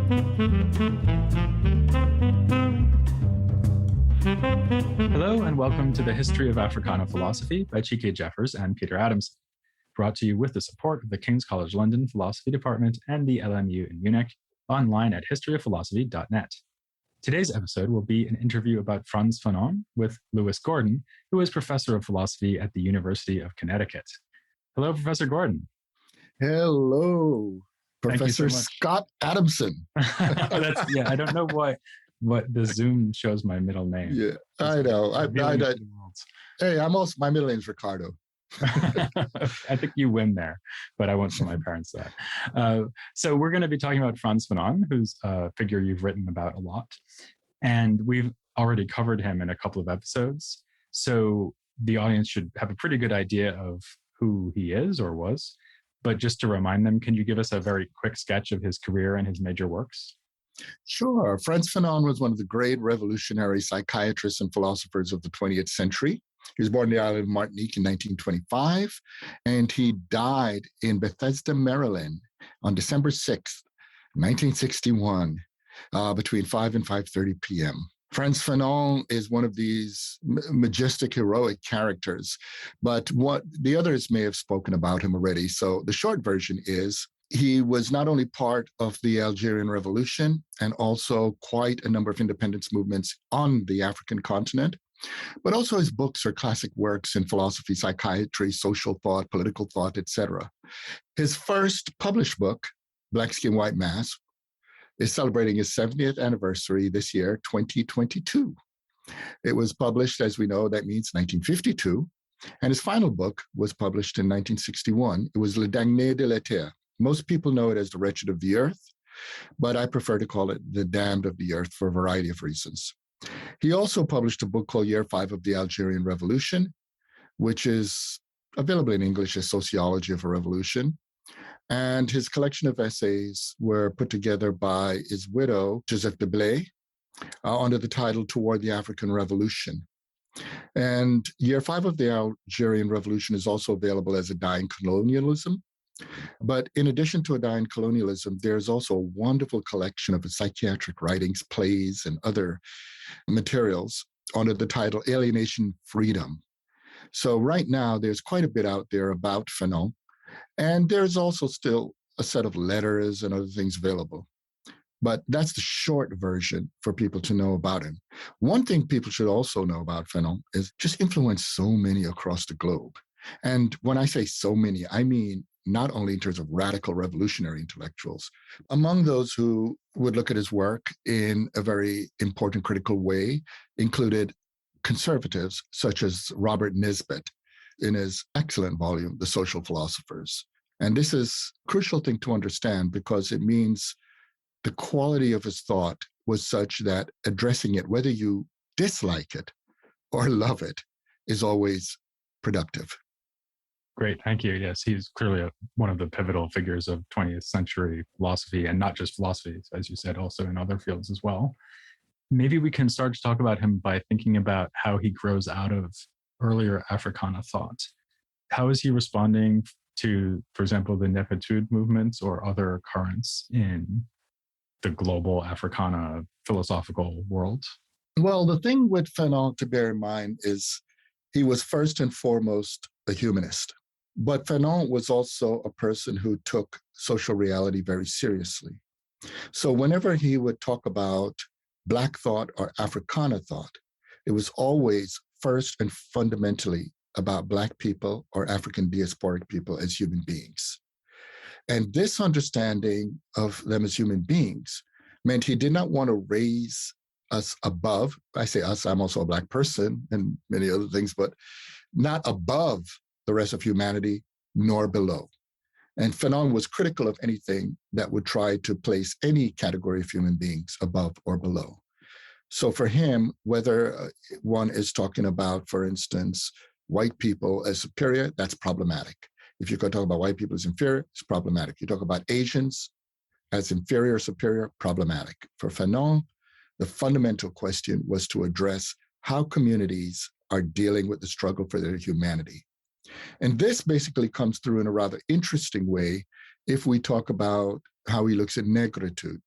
Hello and welcome to the History of Africana Philosophy by Chike Jeffers and Peter Adamson, brought to you with the support of the King's College London Philosophy Department and the LMU in Munich, online at historyofphilosophy.net. Today's episode will be an interview about Frantz Fanon with Lewis Gordon, who is Professor of Philosophy at the University of Connecticut. Hello, Professor Gordon. Hello, Professor so Scott Adamson. I don't know what the Zoom shows my middle name. Yeah, I know. Hey, my middle name's Ricardo. I think you win there, but I won't tell my parents that. So we're going to be talking about Frantz Fanon, who's a figure you've written about a lot. And we've already covered him in a couple of episodes. So the audience should have a pretty good idea of who he is or was. But just to remind them, can you give us a very quick sketch of his career and his major works? Sure. Frantz Fanon was one of the great revolutionary psychiatrists and philosophers of the 20th century. He was born on the island of Martinique in 1925, and he died in Bethesda, Maryland on December 6th, 1961, between 5 and 5:30 p.m. Frantz Fanon is one of these majestic, heroic characters, but what the others may have spoken about him already. So the short version is he was not only part of the Algerian Revolution and also quite a number of independence movements on the African continent, but also his books are classic works in philosophy, psychiatry, social thought, political thought, etc. His first published book, Black Skin, White Mask, is celebrating his 70th anniversary this year, 2022. It was published, as we know, that means 1952, and his final book was published in 1961. It was Le Damné de la Terre. Most people know it as The Wretched of the Earth, but I prefer to call it The Damned of the Earth for a variety of reasons. He also published a book called Year 5 of the Algerian Revolution, which is available in English as Sociology of a Revolution. And his collection of essays were put together by his widow, Joseph de Blay, under the title Toward the African Revolution. And Year 5 of the Algerian Revolution is also available as A Dying Colonialism. But in addition to A Dying Colonialism, there's also a wonderful collection of his psychiatric writings, plays, and other materials under the title Alienation Freedom. So right now, there's quite a bit out there about Fanon, and there's also still a set of letters and other things available. But that's the short version for people to know about him. One thing people should also know about Fanon is just influenced so many across the globe. And when I say so many, I mean not only in terms of radical revolutionary intellectuals. Among those who would look at his work in a very important critical way included conservatives such as Robert Nisbet in his excellent volume, The Social Philosophers. And this is a crucial thing to understand because it means the quality of his thought was such that addressing it, whether you dislike it or love it, is always productive. Great, thank you. Yes, he's clearly one of the pivotal figures of 20th century philosophy, and not just philosophy, as you said, also in other fields as well. Maybe we can start to talk about him by thinking about how he grows out of earlier Africana thought. How is he responding to, for example, the Negritude movements or other currents in the global Africana philosophical world? Well, the thing with Fanon to bear in mind is he was first and foremost a humanist. But Fanon was also a person who took social reality very seriously. So whenever he would talk about Black thought or Africana thought, it was always first and fundamentally about Black people or African diasporic people as human beings. And this understanding of them as human beings meant he did not want to raise us above. I say us, I'm also a Black person and many other things, but not above the rest of humanity, nor below. And Fanon was critical of anything that would try to place any category of human beings above or below. So for him, whether one is talking about, for instance, white people as superior, that's problematic. If you're going to talk about white people as inferior, it's problematic. You talk about Asians as inferior or superior, problematic. For Fanon, the fundamental question was to address how communities are dealing with the struggle for their humanity. And this basically comes through in a rather interesting way if we talk about how he looks at Negritude.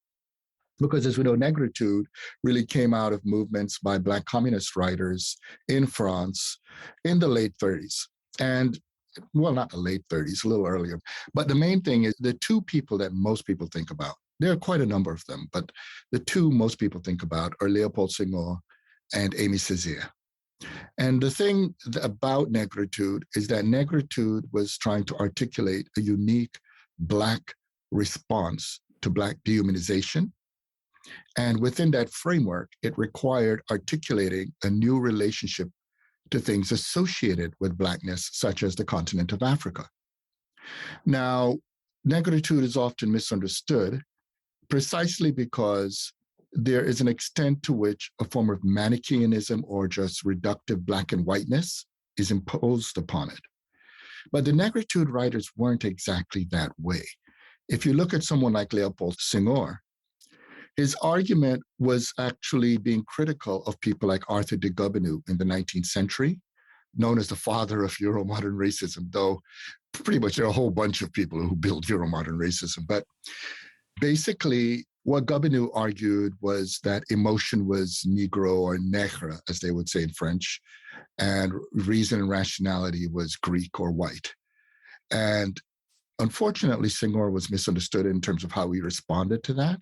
Because as we know, Negritude really came out of movements by Black communist writers in France in the late 30s. And well, not the late 30s, a little earlier. But the main thing is the two people that most people think about, there are quite a number of them, but the two most people think about are Leopold Senghor and Aimé Césaire. And the thing about Negritude is that Negritude was trying to articulate a unique Black response to Black dehumanization. And within that framework, it required articulating a new relationship to things associated with Blackness, such as the continent of Africa. Now, Negritude is often misunderstood precisely because there is an extent to which a form of Manichaeanism or just reductive Black and whiteness is imposed upon it. But the Negritude writers weren't exactly that way. If you look at someone like Leopold Senghor, his argument was actually being critical of people like Arthur de Gobineau in the 19th century, known as the father of Euromodern racism, though pretty much there are a whole bunch of people who built Euromodern racism. But basically, what Gobineau argued was that emotion was Negro or nègre, as they would say in French, and reason and rationality was Greek or white. And unfortunately, Senghor was misunderstood in terms of how he responded to that.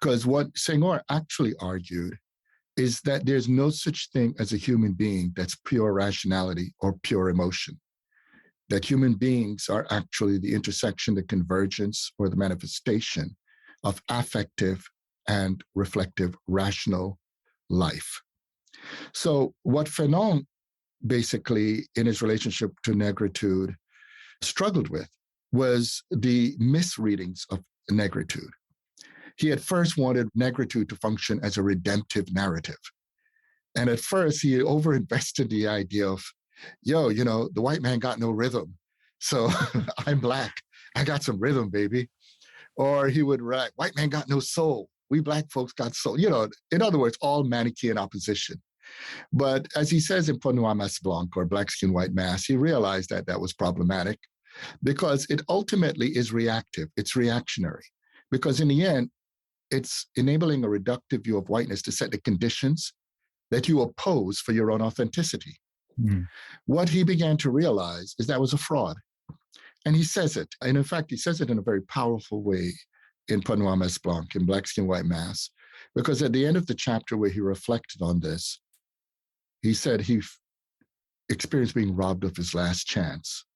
Because what Senghor actually argued is that there's no such thing as a human being that's pure rationality or pure emotion. That human beings are actually the intersection, the convergence, or the manifestation of affective and reflective rational life. So what Fanon basically, in his relationship to Negritude, struggled with was the misreadings of Negritude. He at first wanted Negritude to function as a redemptive narrative. And at first, he overinvested the idea of, the white man got no rhythm. So I'm Black. I got some rhythm, baby. Or he would write, white man got no soul. We Black folks got soul. In other words, all Manichaean opposition. But as he says in Peau Noire Masse Blanche, or Black Skin, White Mass, he realized that that was problematic because it ultimately is reactive. It's reactionary. Because in the end, it's enabling a reductive view of whiteness to set the conditions that you oppose for your own authenticity. Mm. What he began to realize is that was a fraud. And he says it. And in fact, he says it in a very powerful way in Peau Noire Masse Blanche, in Black Skin, White Mass, because at the end of the chapter where he reflected on this, he said he experienced being robbed of his last chance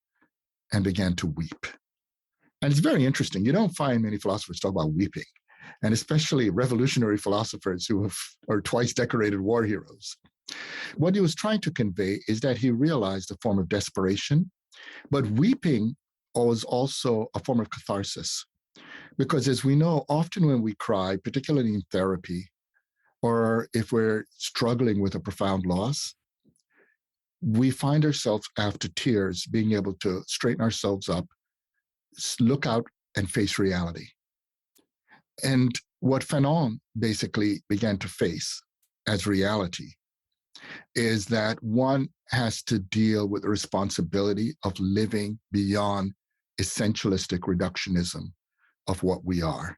and began to weep. And it's very interesting. You don't find many philosophers talk about weeping, and especially revolutionary philosophers who are twice decorated war heroes. What he was trying to convey is that he realized a form of desperation, but weeping was also a form of catharsis. Because as we know, often when we cry, particularly in therapy, or if we're struggling with a profound loss, we find ourselves after tears being able to straighten ourselves up, look out and face reality. And what Fanon basically began to face as reality is that one has to deal with the responsibility of living beyond essentialistic reductionism of what we are.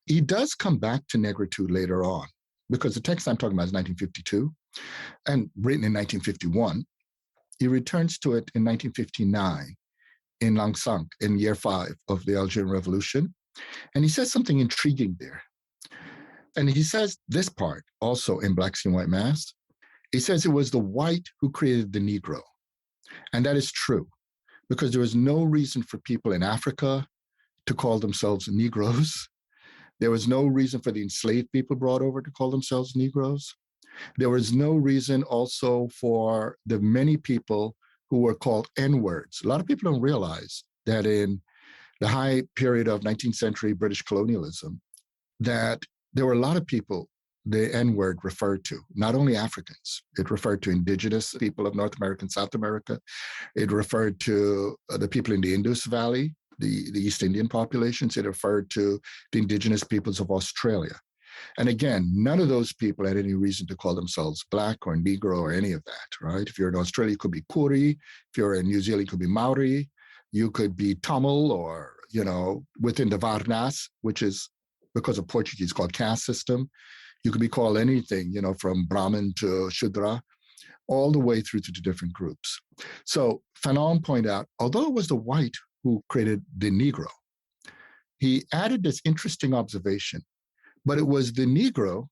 He does come back to Negritude later on, because the text I'm talking about is 1952 and written in 1951. He returns to it in 1959 in Langsang, in year 5 of the Algerian Revolution. And he says something intriguing there. And he says this part also in Black Skin, White Mass. He says it was the white who created the Negro. And that is true, because there was no reason for people in Africa to call themselves Negroes. There was no reason for the enslaved people brought over to call themselves Negroes. There was no reason also for the many people who were called N-words. A lot of people don't realize that in the high period of 19th century British colonialism, that there were a lot of people the N-word referred to, not only Africans. It referred to indigenous people of North America and South America. It referred to the people in the Indus Valley, the East Indian populations. It referred to the indigenous peoples of Australia. And again, none of those people had any reason to call themselves Black or Negro or any of that, right? If you're in Australia, you could be Koori. If you're in New Zealand, you could be Maori. You could be Tamil or, within the Varnas, which is because of Portuguese called caste system. You could be called anything, from Brahmin to Shudra, all the way through to the different groups. So Fanon pointed out, although it was the white who created the Negro, he added this interesting observation, but it was the Negro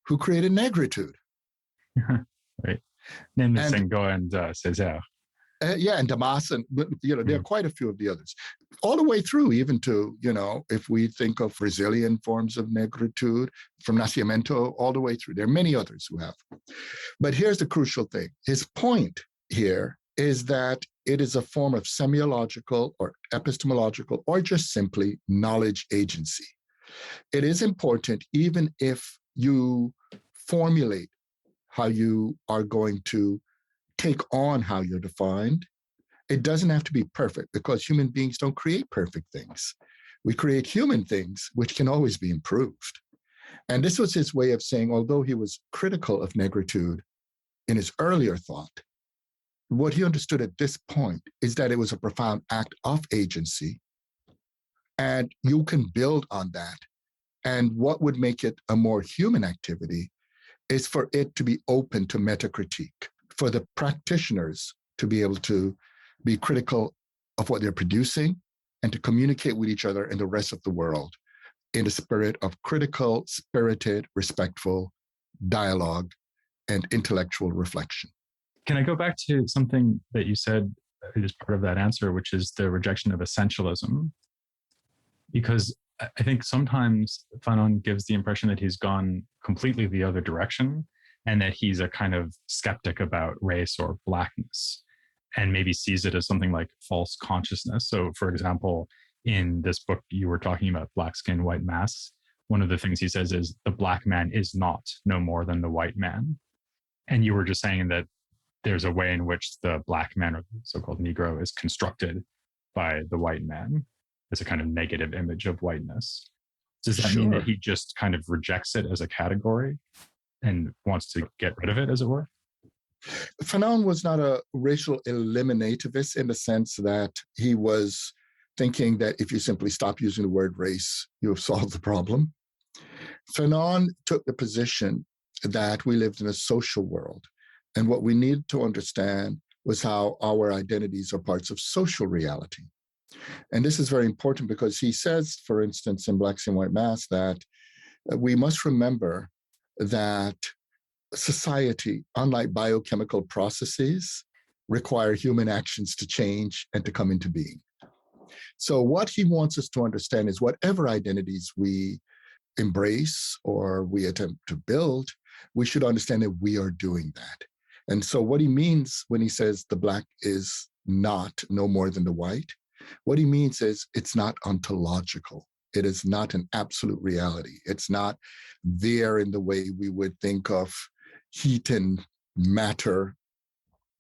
who created Negritude. Right. Namely And Senghor and Césaire. And Damas, and there are quite a few of the others, all the way through, even to, if we think of Brazilian forms of Negritude, from Nascimento all the way through. There are many others who have. But here's the crucial thing. His point here is that it is a form of semiological or epistemological or just simply knowledge agency. It is important, even if you formulate how you are going to take on how you're defined. It doesn't have to be perfect, because human beings don't create perfect things. We create human things which can always be improved. And this was his way of saying, although he was critical of Negritude in his earlier thought, what he understood at this point is that it was a profound act of agency, and you can build on that. And what would make it a more human activity is for it to be open to metacritique, for the practitioners to be able to be critical of what they're producing and to communicate with each other and the rest of the world in a spirit of critical, spirited, respectful dialogue and intellectual reflection. Can I go back to something that you said as part of that answer, which is the rejection of essentialism? Because I think sometimes Fanon gives the impression that he's gone completely the other direction, and that he's a kind of skeptic about race or blackness, and maybe sees it as something like false consciousness. So, for example, in this book you were talking about, Black Skin, White Masks, one of the things he says is the black man is not no more than the white man. And you were just saying that there's a way in which the black man, or the so-called Negro, is constructed by the white man as a kind of negative image of whiteness. Does that mean that he just kind of rejects it as a category and wants to get rid of it, as it were? Fanon was not a racial eliminativist in the sense that he was thinking that if you simply stop using the word race, you have solved the problem. Fanon took the position that we lived in a social world, and what we needed to understand was how our identities are parts of social reality. And this is very important because he says, for instance, in Black Skin, White Mask, that we must remember that society, unlike biochemical processes, require human actions to change and to come into being. So what he wants us to understand is whatever identities we embrace or we attempt to build, we should understand that we are doing that. And so what he means when he says the black is not no more than the white, what he means is it's not ontological. It is not an absolute reality. It's not there in the way we would think of heat and matter,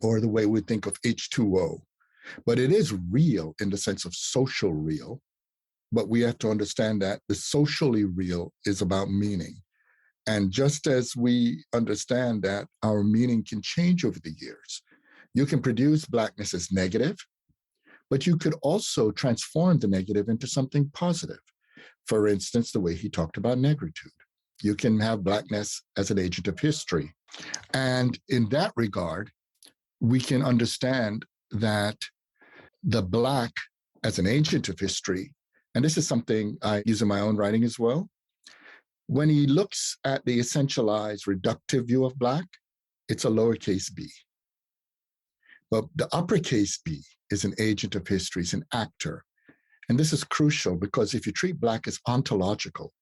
or the way we think of H2O. But it is real in the sense of social real. But we have to understand that the socially real is about meaning. And just as we understand that our meaning can change over the years, you can produce blackness as negative, but you could also transform the negative into something positive. For instance, the way he talked about negritude. You can have blackness as an agent of history. And in that regard, we can understand that the black as an agent of history, and this is something I use in my own writing as well, when he looks at the essentialized reductive view of black, it's a lowercase b. But the uppercase b is an agent of history, is an actor. And this is crucial because if you treat black as ontological,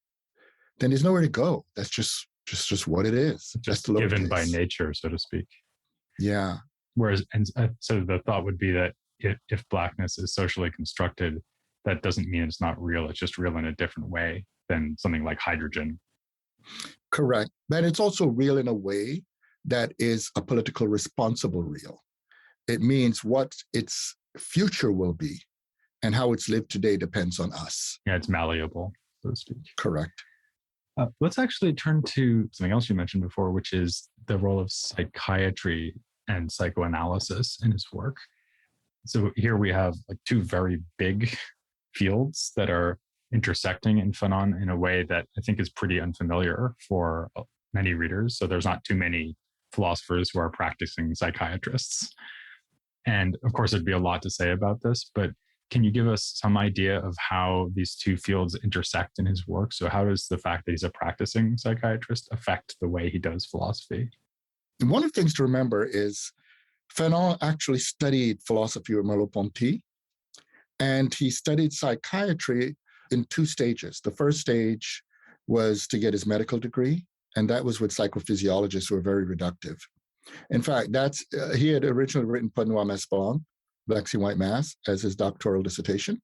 then there's nowhere to go. That's just what it is. Just given by nature, so to speak. Yeah. Whereas, and so the thought would be that if blackness is socially constructed, that doesn't mean it's not real. It's just real in a different way than something like hydrogen. Correct. But it's also real in a way that is a political responsible real. It means what its future will be and how it's lived today depends on us. Yeah, it's malleable, so to speak. Correct. Let's actually turn to something else you mentioned before, which is the role of psychiatry and psychoanalysis in his work. So here we have like two very big fields that are intersecting in Fanon in a way that I think is pretty unfamiliar for many readers. So there's not too many philosophers who are practicing psychiatrists. And of course, there'd be a lot to say about this, but can you give us some idea of how these two fields intersect in his work? So how does the fact that he's a practicing psychiatrist affect the way he does philosophy? One of the things to remember is Fanon actually studied philosophy with Merleau-Ponty, and he studied psychiatry in two stages. The first stage was to get his medical degree, and that was with psychophysiologists who were very reductive. In fact, he had originally written Pas Noir Mas Blanc, Black Sea White Mass, as his doctoral dissertation,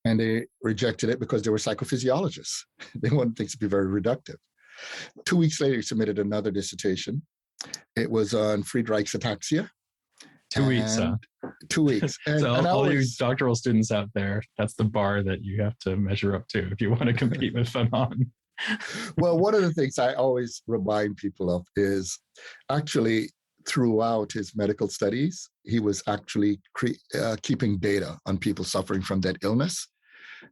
and they rejected it because they were psychophysiologists. They wanted things to be very reductive. 2 weeks later, he submitted another dissertation. It was on Friedreich's ataxia. 2 weeks, 2 weeks. So all you doctoral students out there, that's the bar that you have to measure up to if you want to compete with Fanon. Well, one of the things I always remind people of is actually throughout his medical studies, he was actually keeping data on people suffering from that illness.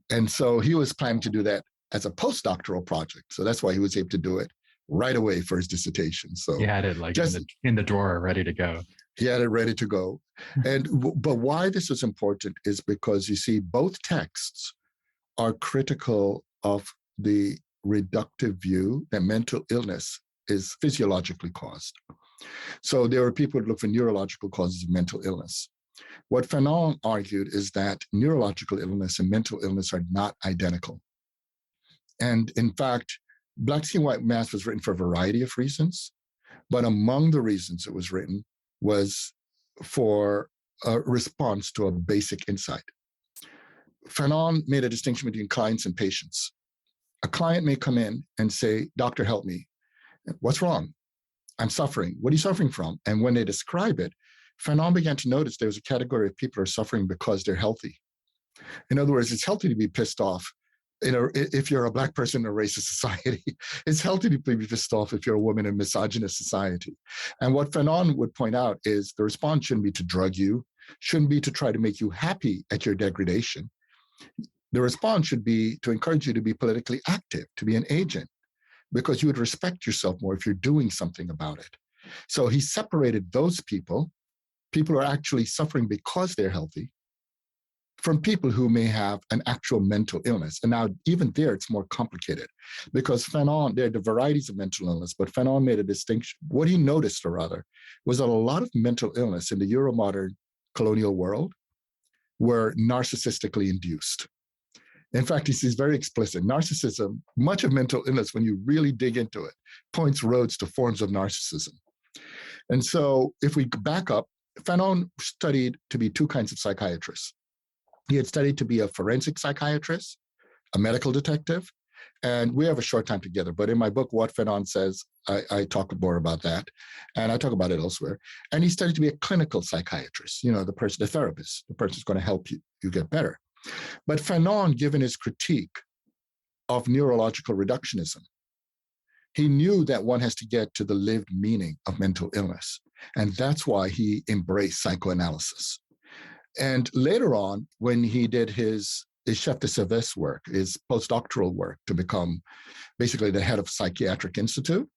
And so he was planning to do that as a postdoctoral project. So that's why he was able to do it right away for his dissertation. So he had it like in the drawer ready to go. He had it ready to go. But why this is important is because you see both texts are critical of the reductive view that mental illness is physiologically caused. So there are people who look for neurological causes of mental illness. What Fanon argued is that neurological illness and mental illness are not identical. And in fact, Black Sea White Mass was written for a variety of reasons, but among the reasons it was written was for a response to a basic insight. Fanon made a distinction between clients and patients. A client may come in and say, "Doctor, help me. What's wrong? I'm suffering. What are you suffering from?" And when they describe it, Fanon began to notice there was a category of people who are suffering because they're healthy. In other words, it's healthy to be pissed off. If you're a Black person in a racist society, it's healthy to be pissed off if you're a woman in a misogynist society. And what Fanon would point out is the response shouldn't be to drug you, shouldn't be to try to make you happy at your degradation. The response should be to encourage you to be politically active, to be an agent, because you would respect yourself more if you're doing something about it. So he separated those people who are actually suffering because they're healthy, from people who may have an actual mental illness. And now even there, it's more complicated because Fanon, there are the varieties of mental illness, but Fanon made a distinction. What he noticed, or rather, was that a lot of mental illness in the Euromodern colonial world were narcissistically induced. In fact, he's very explicit. Narcissism, much of mental illness, when you really dig into it, points roads to forms of narcissism. And so if we back up, Fanon studied to be two kinds of psychiatrists. He had studied to be a forensic psychiatrist, a medical detective, and we have a short time together. But in my book, What Fanon Says, I talk more about that, and I talk about it elsewhere. And he studied to be a clinical psychiatrist, the therapist, the person who's going to help you get better. But Fanon, given his critique of neurological reductionism, he knew that one has to get to the lived meaning of mental illness. And that's why he embraced psychoanalysis. And later on, when he did his chef de service work, his postdoctoral work to become basically the head of Psychiatric Institute,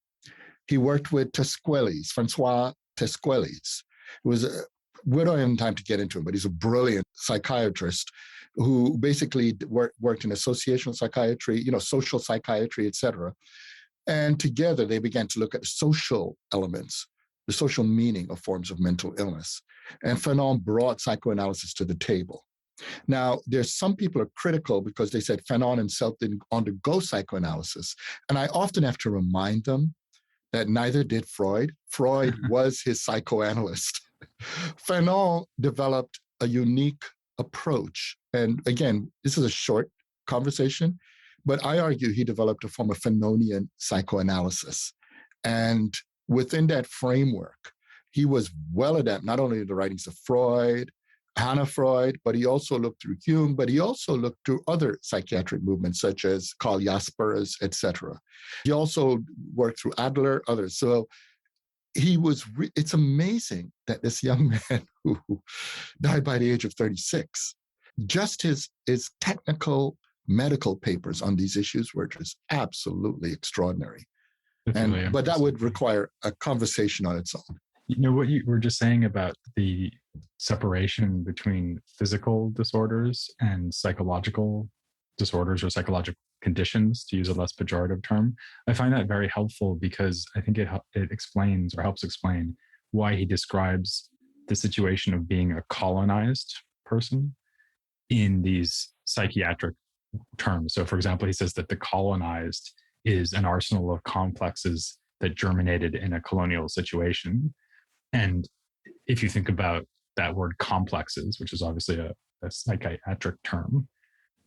he worked with Francois Tesquelis, who was we don't have time to get into him, but he's a brilliant psychiatrist who basically worked in associational psychiatry, social psychiatry, et cetera. And together they began to look at the social elements, the social meaning of forms of mental illness. And Fanon brought psychoanalysis to the table. Now, there's some people are critical because they said Fanon himself didn't undergo psychoanalysis. And I often have to remind them that neither did Freud. Freud was his psychoanalyst. Fanon developed a unique approach. And again, this is a short conversation, but I argue he developed a form of Fanonian psychoanalysis. And within that framework, he was well adept, not only in the writings of Freud, Hannah Freud, but he also looked through Jung, but he also looked through other psychiatric movements such as Karl Jaspers, etc. He also worked through Adler, others. So it's amazing that this young man who died by the age of 36, just his technical medical papers on these issues were just absolutely extraordinary. It's really But that impressive. would require a conversation on its own. You know what you were just saying about the separation between physical disorders and psychological disorders or psychological conditions, to use a less pejorative term. I find that very helpful because I think it explains or helps explain why he describes the situation of being a colonized person in these psychiatric terms. So, for example, he says that the colonized is an arsenal of complexes that germinated in a colonial situation. And if you think about that word complexes, which is obviously a psychiatric term,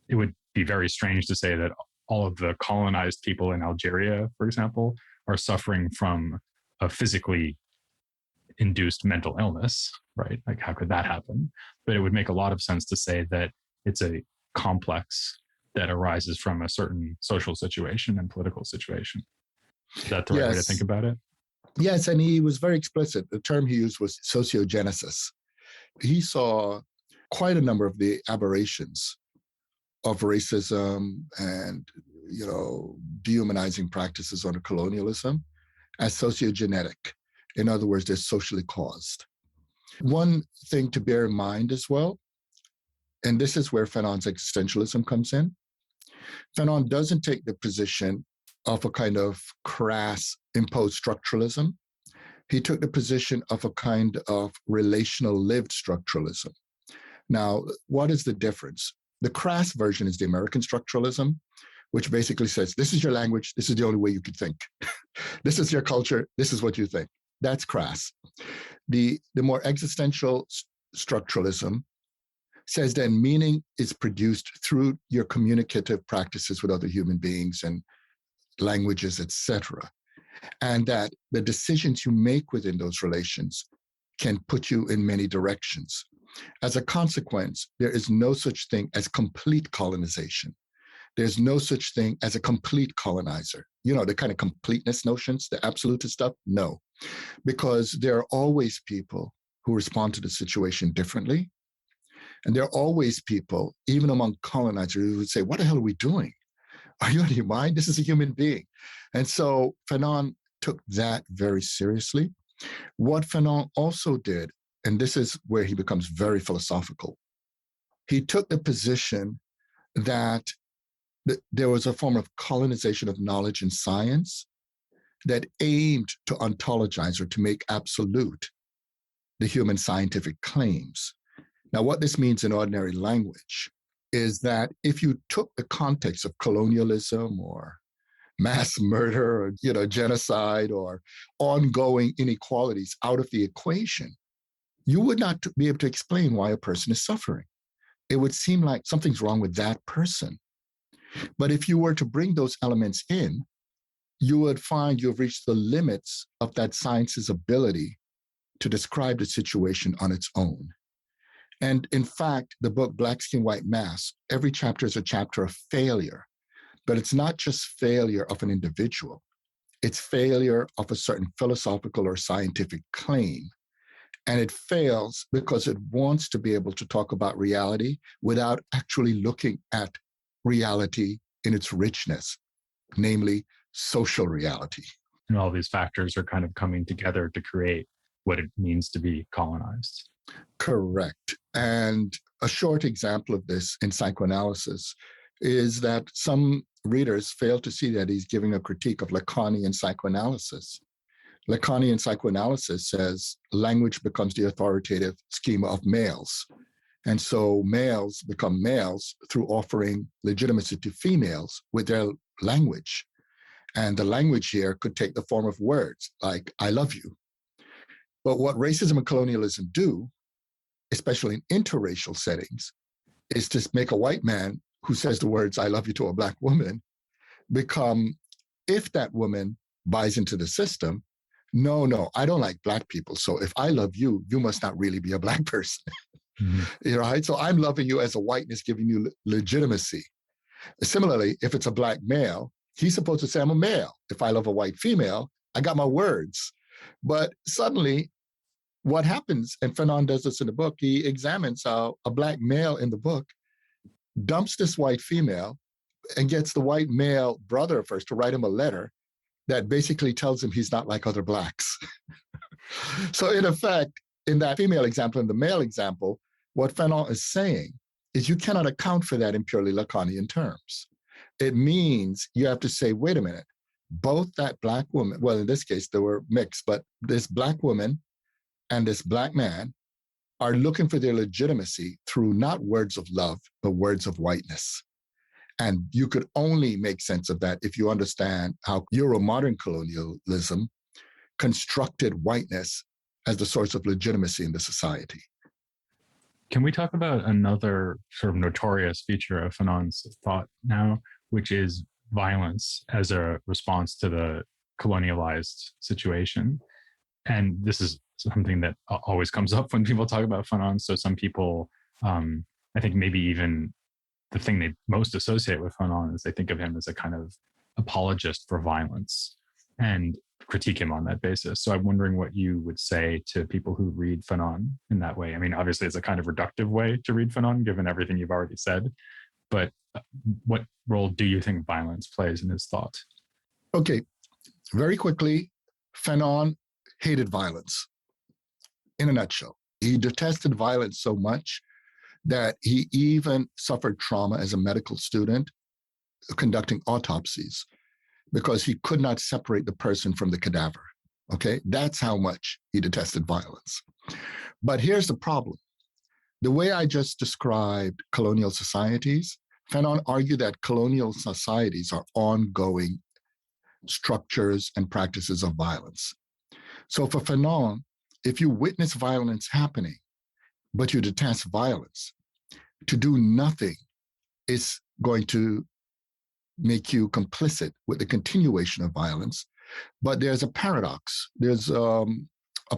it would be very strange to say that all of the colonized people in Algeria, for example, are suffering from a physically induced mental illness, right? Like, how could that happen? But it would make a lot of sense to say that it's a complex that arises from a certain social situation and political situation. Is that the right way to think about it? Yes, and he was very explicit. The term he used was sociogenesis. He saw quite a number of the aberrations of racism and, dehumanizing practices under colonialism as sociogenetic. In other words, they're socially caused. One thing to bear in mind as well, and this is where Fanon's existentialism comes in. Fanon doesn't take the position of a kind of crass imposed structuralism. He took the position of a kind of relational lived structuralism. Now, what is the difference? The crass version is the American structuralism, which basically says, this is your language, this is the only way you could think. This is your culture, this is what you think. That's crass. The more existential structuralism says that meaning is produced through your communicative practices with other human beings and languages, etc., and that the decisions you make within those relations can put you in many directions. As a consequence, there is no such thing as complete colonization. There's no such thing as a complete colonizer. The kind of completeness notions, the absolutist stuff, no. Because there are always people who respond to the situation differently. And there are always people, even among colonizers, who would say, what the hell are we doing? Are you out of your mind? This is a human being. And so Fanon took that very seriously. What Fanon also did, and this is where he becomes very philosophical, he took the position that there was a form of colonization of knowledge and science that aimed to ontologize or to make absolute the human scientific claims. Now, what this means in ordinary language is that if you took the context of colonialism or mass murder or genocide or ongoing inequalities out of the equation, you would not be able to explain why a person is suffering. It would seem like something's wrong with that person. But if you were to bring those elements in, you would find you've reached the limits of that science's ability to describe the situation on its own. And in fact, the book Black Skin, White Mask, every chapter is a chapter of failure. But it's not just failure of an individual. It's failure of a certain philosophical or scientific claim. And it fails because it wants to be able to talk about reality without actually looking at reality in its richness, namely social reality. And all these factors are kind of coming together to create what it means to be colonized. Correct. And a short example of this in psychoanalysis is that some readers fail to see that he's giving a critique of Lacanian psychoanalysis. Lacanian psychoanalysis says language becomes the authoritative schema of males. And so males become males through offering legitimacy to females with their language. And the language here could take the form of words like, I love you. But what racism and colonialism do, especially in interracial settings, is to make a white man who says the words, I love you to a Black woman, become, if that woman buys into the system, no, I don't like Black people. So if I love you, you must not really be a Black person. Mm-hmm. Right? So I'm loving you as a whiteness, giving you legitimacy. Similarly, if it's a Black male, he's supposed to say, I'm a male. If I love a white female, I got my words. But suddenly, what happens, and Fanon does this in the book, he examines how a Black male in the book dumps this white female and gets the white male brother first to write him a letter that basically tells him he's not like other blacks. So in effect, in that female example and the male example, what Fanon is saying is you cannot account for that in purely Lacanian terms. It means you have to say, wait a minute, both that black woman, well, in this case, they were mixed, but this black woman and this black man are looking for their legitimacy through not words of love, but words of whiteness. And you could only make sense of that if you understand how Euro-modern colonialism constructed whiteness as the source of legitimacy in the society. Can we talk about another sort of notorious feature of Fanon's thought now, which is violence as a response to the colonialized situation? And this is something that always comes up when people talk about Fanon. So some people, I think maybe even the thing they most associate with Fanon is they think of him as a kind of apologist for violence and critique him on that basis. So I'm wondering what you would say to people who read Fanon in that way. I mean, obviously it's a kind of reductive way to read Fanon, given everything you've already said, but what role do you think violence plays in his thought? Okay, very quickly, Fanon hated violence. In a nutshell, he detested violence so much that he even suffered trauma as a medical student conducting autopsies because he could not separate the person from the cadaver. Okay, that's how much he detested violence. But here's the problem. The way I just described colonial societies, Fanon argued that colonial societies are ongoing structures and practices of violence. So for Fanon, if you witness violence happening, but you detest violence, to do nothing is going to make you complicit with the continuation of violence. But there's a paradox. There's a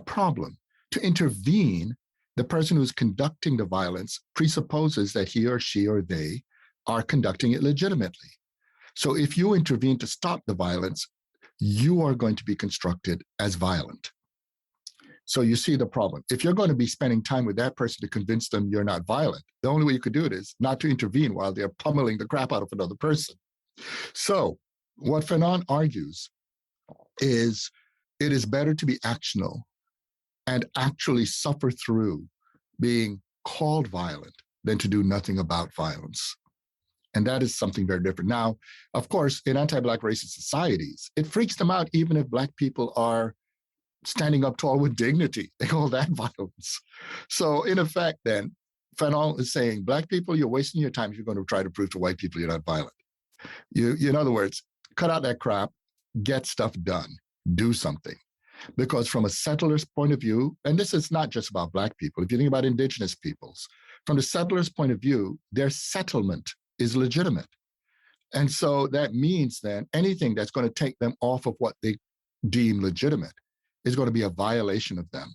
problem. To intervene, the person who's conducting the violence presupposes that he or she or they are conducting it legitimately. So if you intervene to stop the violence, you are going to be constructed as violent. So you see the problem. If you're going to be spending time with that person to convince them you're not violent, the only way you could do it is not to intervene while they're pummeling the crap out of another person. So what Fanon argues is it is better to be actional and actually suffer through being called violent than to do nothing about violence. And that is something very different. Now, of course, in anti-Black racist societies, it freaks them out even if Black people are standing up tall with dignity. They call that violence. So in effect, then, Fanon is saying, Black people, you're wasting your time if you're going to try to prove to white people you're not violent. You, in other words, cut out that crap, get stuff done, do something. Because from a settler's point of view, and this is not just about Black people, if you think about indigenous peoples, from the settler's point of view, their settlement is legitimate. And so that means then anything that's going to take them off of what they deem legitimate is going to be a violation of them,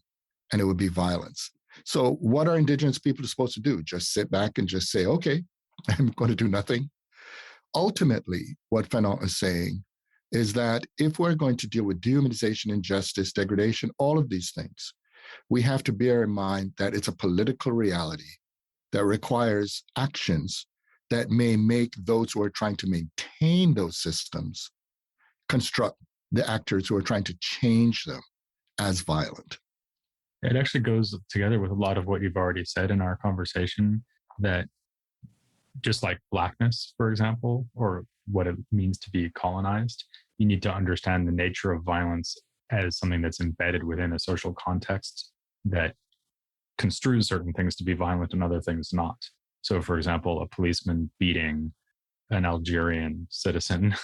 and it would be violence. So what are indigenous people supposed to do? Just sit back and just say, okay, I'm going to do nothing? Ultimately, what Fanon is saying is that if we're going to deal with dehumanization, injustice, degradation, all of these things, we have to bear in mind that it's a political reality that requires actions that may make those who are trying to maintain those systems construct the actors who are trying to change them as violent. It actually goes together with a lot of what you've already said in our conversation, that just like Blackness, for example, or what it means to be colonized, you need to understand the nature of violence as something that's embedded within a social context that construes certain things to be violent and other things not. So, for example, a policeman beating an Algerian citizen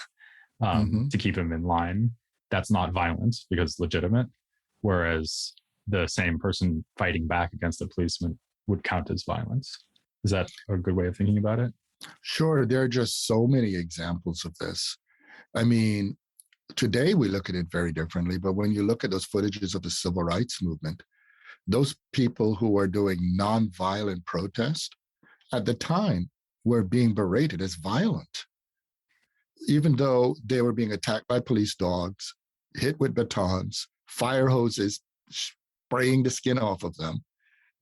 to keep him in line, that's not violence because it's legitimate. Whereas the same person fighting back against the policeman would count as violence. Is that a good way of thinking about it? Sure. There are just so many examples of this. I mean, today we look at it very differently, but when you look at those footages of the civil rights movement, those people who were doing nonviolent protest at the time were being berated as violent, even though they were being attacked by police dogs, hit with batons, fire hoses spraying the skin off of them.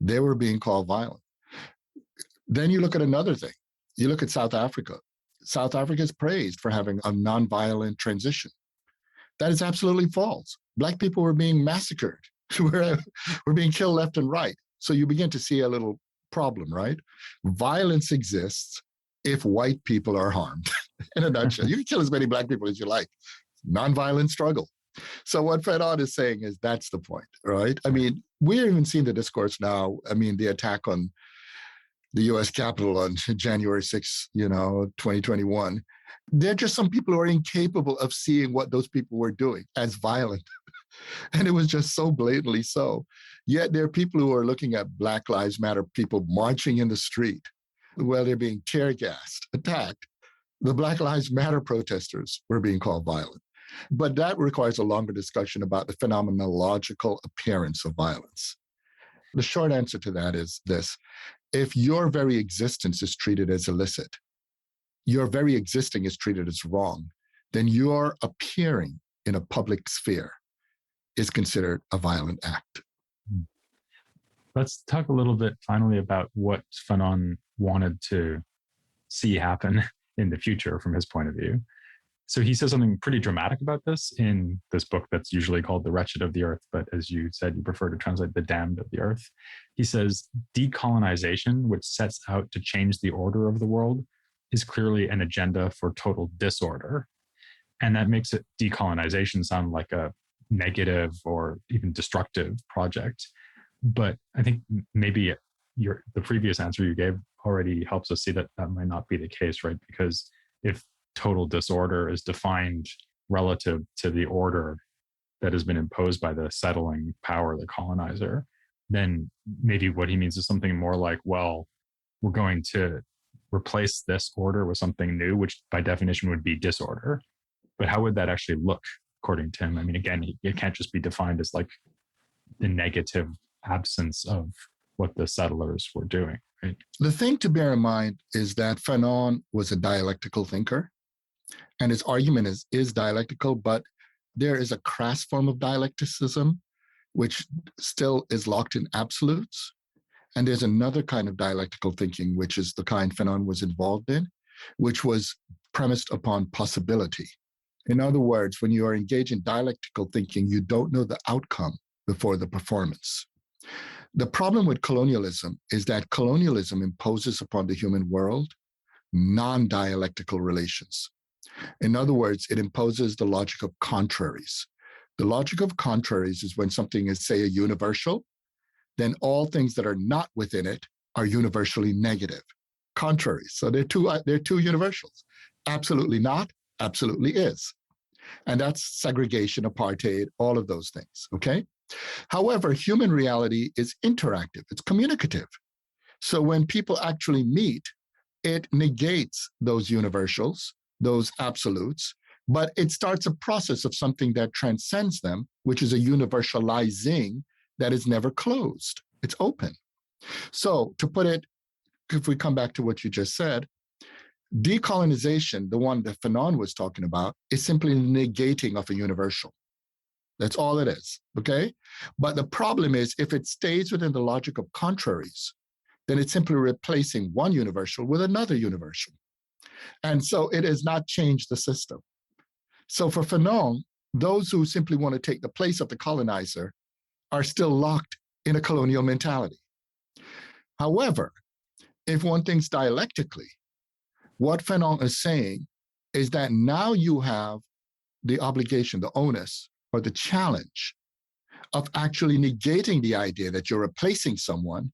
They were being called violent. Then you look at another thing. You look at South Africa. South Africa is praised for having a nonviolent transition. That is absolutely false. Black people were being massacred. We're being killed left and right. So you begin to see a little problem, right? Violence exists if white people are harmed. In a nutshell, you can kill as many Black people as you like. Nonviolent struggle. So what Fanon is saying is that's the point, right? I mean, we're even seeing the discourse now. I mean, the attack on the U.S. Capitol on January 6th, 2021. There are just some people who are incapable of seeing what those people were doing as violent. And it was just so blatantly so. Yet there are people who are looking at Black Lives Matter, people marching in the street while they're being tear gassed, attacked. The Black Lives Matter protesters were being called violent. But that requires a longer discussion about the phenomenological appearance of violence. The short answer to that is this. If your very existence is treated as illicit, your very existing is treated as wrong, then your appearing in a public sphere is considered a violent act. Let's talk a little bit finally about what Fanon wanted to see happen in the future from his point of view. So he says something pretty dramatic about this in this book that's usually called The Wretched of the Earth, but as you said, you prefer to translate The Damned of the Earth. He says, decolonization, which sets out to change the order of the world, is clearly an agenda for total disorder. And that makes it decolonization sound like a negative or even destructive project. But I think maybe the previous answer you gave already helps us see that that might not be the case, right? Because if total disorder is defined relative to the order that has been imposed by the settling power, the colonizer, then maybe what he means is something more like, well, we're going to replace this order with something new, which by definition would be disorder. But how would that actually look, according to him? I mean, again, it can't just be defined as like the negative absence of what the settlers were doing, right? The thing to bear in mind is that Fanon was a dialectical thinker, and his argument is dialectical, but there is a crass form of dialecticism, which still is locked in absolutes. And there's another kind of dialectical thinking, which is the kind Fanon was involved in, which was premised upon possibility. In other words, when you are engaged in dialectical thinking, you don't know the outcome before the performance. The problem with colonialism is that colonialism imposes upon the human world non-dialectical relations. In other words, it imposes the logic of contraries. The logic of contraries is when something is, say, a universal, then all things that are not within it are universally negative. Contraries. So they're two universals. Absolutely not, absolutely is. And that's segregation, apartheid, all of those things, okay? However, human reality is interactive, it's communicative. So when people actually meet, it negates those universals, those absolutes, but it starts a process of something that transcends them, which is a universalizing that is never closed. It's open. So to put it, if we come back to what you just said, decolonization, the one that Fanon was talking about, is simply negating of a universal. That's all it is, okay? But the problem is, if it stays within the logic of contraries, then it's simply replacing one universal with another universal. And so it has not changed the system. So for Fanon, those who simply want to take the place of the colonizer are still locked in a colonial mentality. However, if one thinks dialectically, what Fanon is saying is that now you have the obligation, the onus, or the challenge of actually negating the idea that you're replacing someone,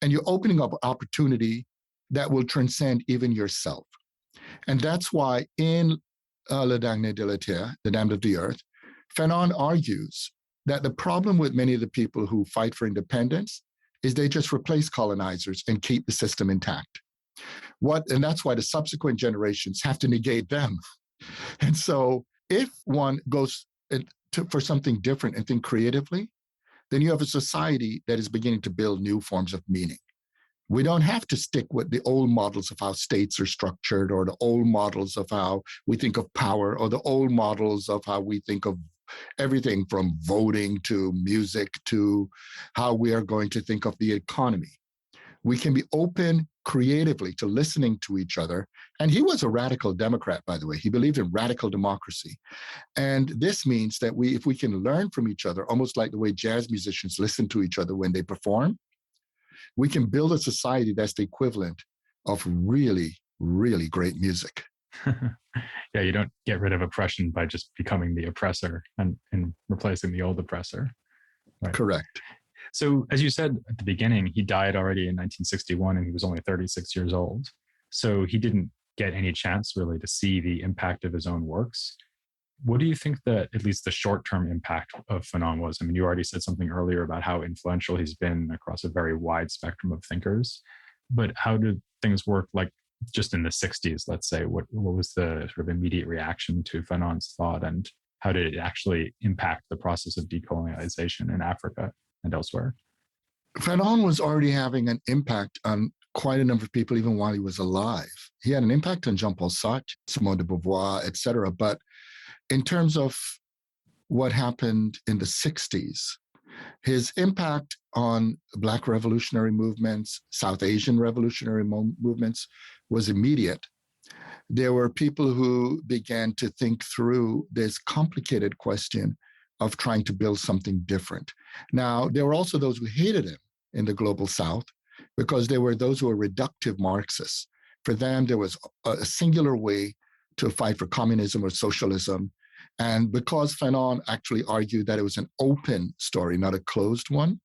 and you're opening up an opportunity that will transcend even yourself. And that's why in Le Dernier de la Terre, The Damned of the Earth, Fanon argues that the problem with many of the people who fight for independence is they just replace colonizers and keep the system intact. And that's why the subsequent generations have to negate them. And so if one goes for something different and think creatively, then you have a society that is beginning to build new forms of meaning. We don't have to stick with the old models of how states are structured, or the old models of how we think of power, or the old models of how we think of everything from voting to music to how we are going to think of the economy. We can be open creatively to listening to each other. And he was a radical Democrat, by the way. He believed in radical democracy. And this means that if we can learn from each other, almost like the way jazz musicians listen to each other when they perform, we can build a society that's the equivalent of really, really great music. Yeah, you don't get rid of oppression by just becoming the oppressor and replacing the old oppressor. Right. Correct. So, as you said at the beginning, he died already in 1961 and he was only 36 years old. So, he didn't get any chance really to see the impact of his own works. What do you think that at least the short-term impact of Fanon was? I mean, you already said something earlier about how influential he's been across a very wide spectrum of thinkers. But how did things work, like just in the 60s, let's say? What was the sort of immediate reaction to Fanon's thought, and how did it actually impact the process of decolonization in Africa and elsewhere? Fanon was already having an impact on quite a number of people even while he was alive. He had an impact on Jean-Paul Sartre, Simone de Beauvoir, et cetera. But in terms of what happened in the 60s, his impact on Black revolutionary movements, South Asian revolutionary movements was immediate. There were people who began to think through this complicated question of trying to build something different. Now, there were also those who hated him in the global South because there were those who were reductive Marxists. For them, there was a singular way to fight for communism or socialism. And because Fanon actually argued that it was an open story, not a closed one,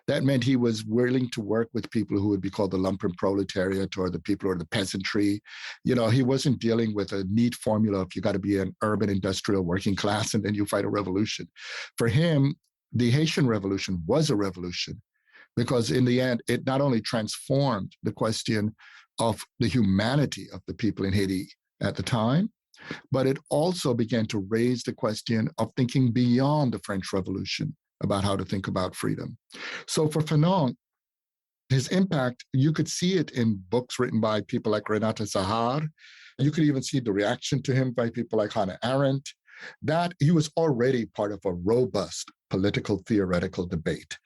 that meant he was willing to work with people who would be called the lumpen proletariat or the people or the peasantry. He wasn't dealing with a neat formula of you got to be an urban industrial working class and then you fight a revolution. For him, the Haitian Revolution was a revolution because in the end, it not only transformed the question of the humanity of the people in Haiti at the time, but it also began to raise the question of thinking beyond the French Revolution about how to think about freedom. So for Fanon, his impact, you could see it in books written by people like Renata Zahar. You could even see the reaction to him by people like Hannah Arendt, that he was already part of a robust political theoretical debate.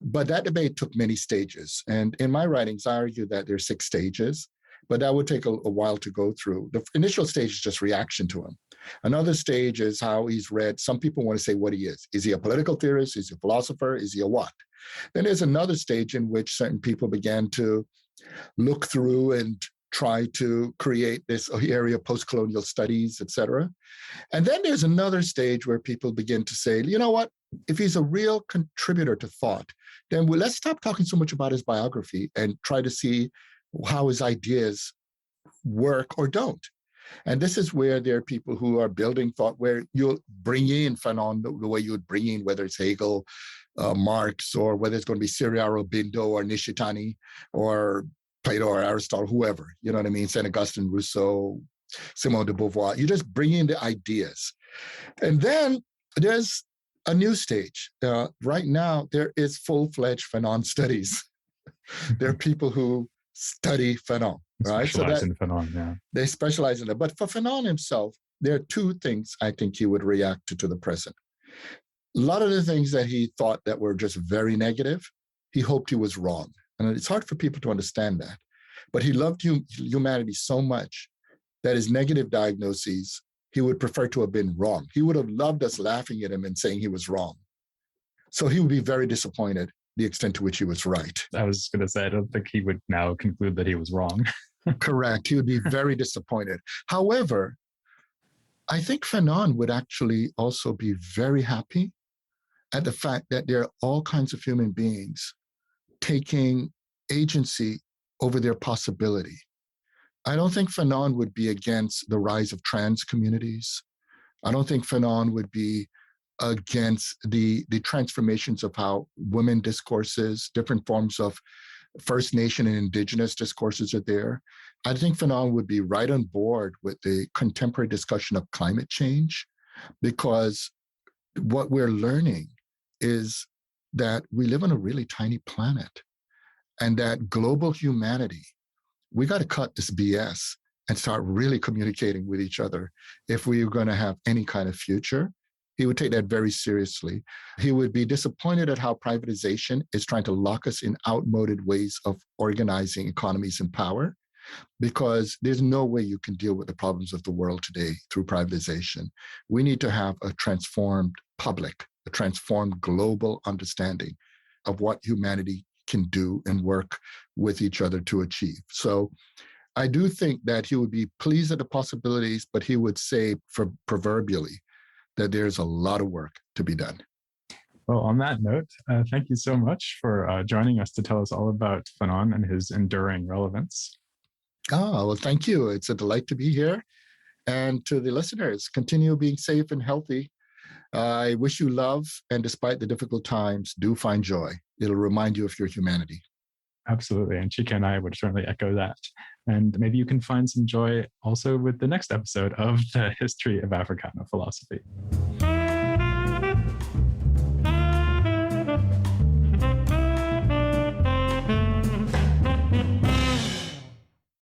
But that debate took many stages. And in my writings, I argue that there are 6 stages, but that would take a while to go through. The initial stage is just reaction to him. Another stage is how he's read. Some people want to say what he is. Is he a political theorist? Is he a philosopher? Is he a what? Then there's another stage in which certain people began to look through and try to create this area of post-colonial studies, et cetera. And then there's another stage where people begin to say, you know what? If he's a real contributor to thought, then let's stop talking so much about his biography and try to see how his ideas work or don't. And this is where there are people who are building thought where you'll bring in Fanon the way you would bring in, whether it's Hegel, Marx, or whether it's going to be Siri Aurobindo or Nishitani or Plato or Aristotle, whoever, you know what I mean? Saint Augustine, Rousseau, Simone de Beauvoir. You just bring in the ideas. And then there's a new stage. Right now, there is full-fledged Fanon studies. There are people who study Fanon, right? Specialize in Fanon, yeah. They specialize in it. But for Fanon himself, there are 2 things I think he would react to the present. A lot of the things that he thought that were just very negative, he hoped he was wrong. And it's hard for people to understand that. But he loved humanity so much that his negative diagnoses, he would prefer to have been wrong. He would have loved us laughing at him and saying he was wrong. So he would be very disappointed the extent to which he was right. I was going to say, I don't think he would now conclude that he was wrong. Correct. He would be very disappointed. However, I think Fanon would actually also be very happy at the fact that there are all kinds of human beings taking agency over their possibility. I don't think Fanon would be against the rise of trans communities. I don't think Fanon would be against the transformations of how women discourses, different forms of First Nation and Indigenous discourses are there. I think Fanon would be right on board with the contemporary discussion of climate change, because what we're learning is that we live on a really tiny planet, and that global humanity, we got to cut this BS and start really communicating with each other if we're going to have any kind of future. He would take that very seriously. He would be disappointed at how privatization is trying to lock us in outmoded ways of organizing economies and power, because there's no way you can deal with the problems of the world today through privatization. We need to have a transformed public, a transformed global understanding of what humanity can do and work with each other to achieve. So I do think that he would be pleased at the possibilities, but he would say, for proverbially, that there's a lot of work to be done. Well, on that note, thank you so much for joining us to tell us all about Fanon and his enduring relevance. Well, thank you. It's a delight to be here. And to the listeners, continue being safe and healthy. I wish you love, and despite the difficult times, do find joy. It'll remind you of your humanity. Absolutely. And Chika and I would certainly echo that. And maybe you can find some joy also with the next episode of the History of Africana Philosophy.